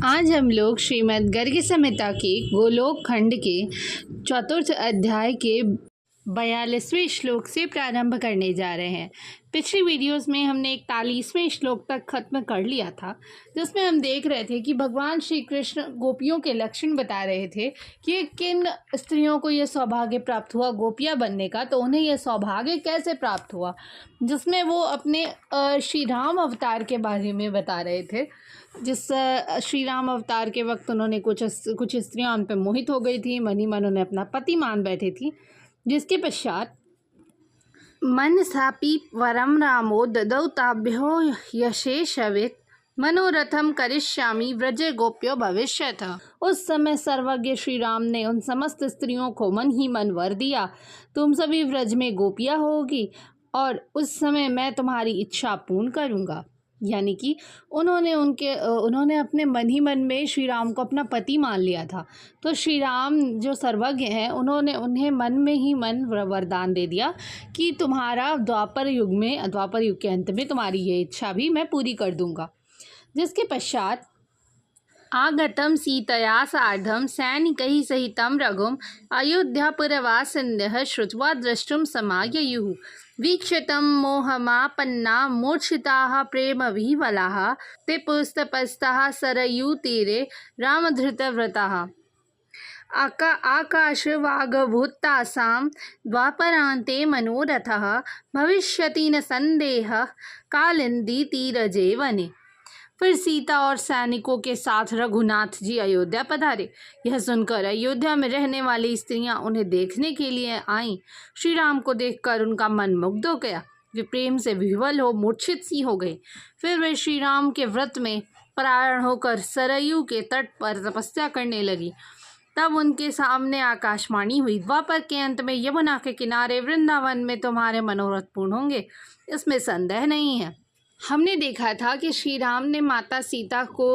आज हम लोग श्रीमद् गर्ग संहिता के गोलोक खंड के चतुर्थ अध्याय के 42वें श्लोक से प्रारंभ करने जा रहे हैं। पिछली वीडियोस में हमने 41वें श्लोक तक खत्म कर लिया था, जिसमें हम देख रहे थे कि भगवान श्री कृष्ण गोपियों के लक्षण बता रहे थे कि किन स्त्रियों को यह सौभाग्य प्राप्त हुआ गोपियाँ बनने का, तो उन्हें यह सौभाग्य कैसे प्राप्त हुआ, जिसमें वो अपने श्री राम अवतार के बारे में बता रहे थे। जिस श्री राम अवतार के वक्त उन्होंने कुछ स्त्रियां उन पर मोहित हो गई थी, मन ही मन उन्हें अपना पति मान बैठी थी। जिसके पश्चात मन सापी वरम रामो ददौ ताभ्यो यशेषवित् मनोरथम करिष्यामि व्रजे गोप्यो भविष्यत। उस समय सर्वज्ञ श्री राम ने उन समस्त स्त्रियों को मन ही मन वर दिया, तुम सभी व्रज में गोपियाँ होगी और उस समय मैं तुम्हारी इच्छा पूर्ण करूँगा। यानी कि उन्होंने अपने मन ही मन में श्री राम को अपना पति मान लिया था। तो श्री राम जो सर्वज्ञ हैं, उन्होंने उन्हें मन में ही मन वरदान दे दिया कि तुम्हारा द्वापर युग के अंत में तुम्हारी ये इच्छा भी मैं पूरी कर दूंगा। जिसके पश्चात आगतम सीतया सार्धम सैनिकैः सहितं रघुम अयोध्यापुरवासिन्यः श्रुत्वा द्रष्टुम समाययुः वीक्षितं मोहमापन्ना मूर्छिताः प्रेमविह्वलाः ते पुस्तपस्तः सरयूतीरे रामधृतव्रताः आकाशवागभूतासां द्वापरान्ते मनोरथः भविष्यति न संदेहः कालिंदी तीरजे वने। फिर सीता और सैनिकों के साथ रघुनाथ जी अयोध्या पधारे। यह सुनकर अयोध्या में रहने वाली स्त्रियां उन्हें देखने के लिए आईं। श्री राम को देखकर उनका मन मुग्ध हो गया, वे प्रेम से विह्वल हो मूर्छित सी हो गई। फिर वे श्री राम के व्रत में परायण होकर सरयू के तट पर तपस्या करने लगी। तब उनके सामने आकाशवाणी हुई, द्वापर के अंत में यमुना के किनारे वृंदावन में तुम्हारे मनोरथ पूर्ण होंगे, इसमें संदेह नहीं है। हमने देखा था कि श्री राम ने माता सीता को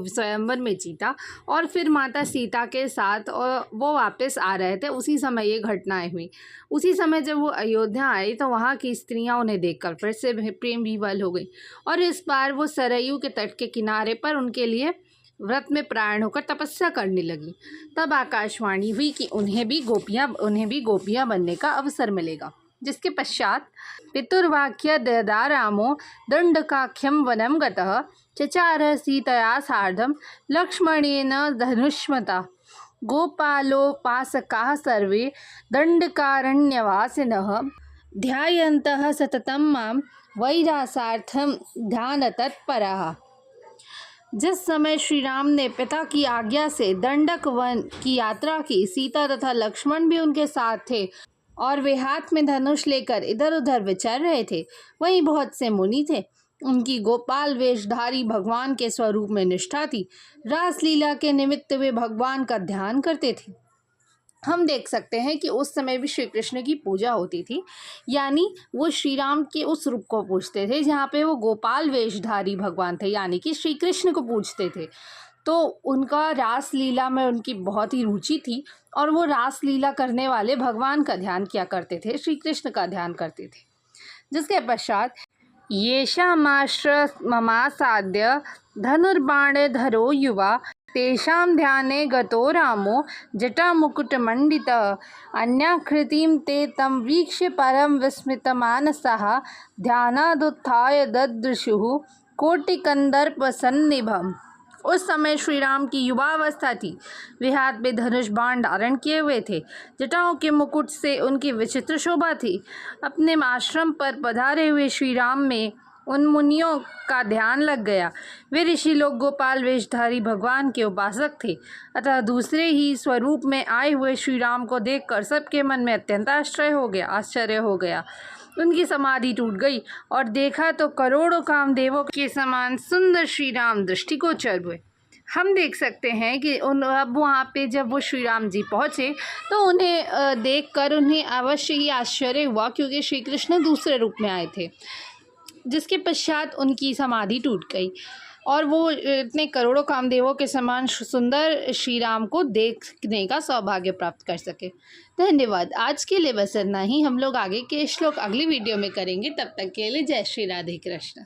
स्वयंवर में जीता और फिर माता सीता के साथ वो वापस आ रहे थे, उसी समय ये घटनाएं हुई। उसी समय जब वो अयोध्या आए तो वहाँ की स्त्रियां उन्हें देखकर फिर से प्रेम विह्वल हो गई और इस बार वो सरयू के तट के किनारे पर उनके लिए व्रत में प्राण होकर तपस्या करने लगी। तब आकाशवाणी हुई कि उन्हें भी गोपियाँ बनने का अवसर मिलेगा। जिसके पश्चात पितुर्वाक्य ददारामो दंडकाख्यम वनम गतः चचार सीतया सार्धम लक्ष्मणेन धनुष्मता गोपालोपासकाः सर्वे दंडकारण्यवासिनः ध्यायन्तः सततं मां वैरासार्थम ध्यान तत्परः। जिस समय श्री राम ने पिता की आज्ञा से दंडक वन की यात्रा की, सीता तथा लक्ष्मण भी उनके साथ थे और वे हाथ में धनुष लेकर इधर उधर विचर रहे थे। वहीं बहुत से मुनि थे, उनकी गोपाल वेशधारी भगवान के स्वरूप में निष्ठा थी। रासलीला के निमित्त वे भगवान का ध्यान करते थे। हम देख सकते हैं कि उस समय भी श्री कृष्ण की पूजा होती थी, यानी वो श्री राम के उस रूप को पूजते थे जहाँ पे वो गोपाल वेशधारी भगवान थे, यानी कि श्री कृष्ण को पूजते थे। तो उनका रासलीला में उनकी बहुत ही रुचि थी और वो रासलीला करने वाले भगवान का ध्यान किया करते थे, श्री कृष्ण का ध्यान करते थे। जिसके पश्चात येषामाश्र ममासाद्य धनुर्बाणधरो युवा तेषां ध्याने गतो रामो जटामुकुटमण्डितः अन्याकृतिं ते तं वीक्ष्य परम विस्मितमानसाः ध्यानादुत्थाय ददृशुः कोटिकन्दर्पसन्निभम्। उस समय श्री राम की युवावस्था थी, वे हाथ में धनुष बाण धारण किए हुए थे, जटाओं के मुकुट से उनकी विचित्र शोभा थी। अपने आश्रम पर पधारे हुए श्री राम में उन मुनियों का ध्यान लग गया। वे ऋषि लोग गोपाल वेशधारी भगवान के उपासक थे, अतः दूसरे ही स्वरूप में आए हुए श्री राम को देखकर सबके मन में अत्यंत आश्चर्य हो गया। उनकी समाधि टूट गई और देखा तो करोड़ों कामदेवों के समान सुंदर श्री राम दृष्टिगोचर हुए। हम देख सकते हैं कि अब वहाँ पे जब वो श्री राम जी पहुँचे तो उन्हें देखकर उन्हें अवश्य ही आश्चर्य हुआ, क्योंकि श्री कृष्ण दूसरे रूप में आए थे। जिसके पश्चात उनकी समाधि टूट गई और वो इतने करोड़ों कामदेवों के समान सुंदर श्री राम को देखने का सौभाग्य प्राप्त कर सके। धन्यवाद। आज के लिए बस इतना ही। हम लोग आगे के श्लोक अगली वीडियो में करेंगे। तब तक के लिए जय श्री राधे कृष्ण।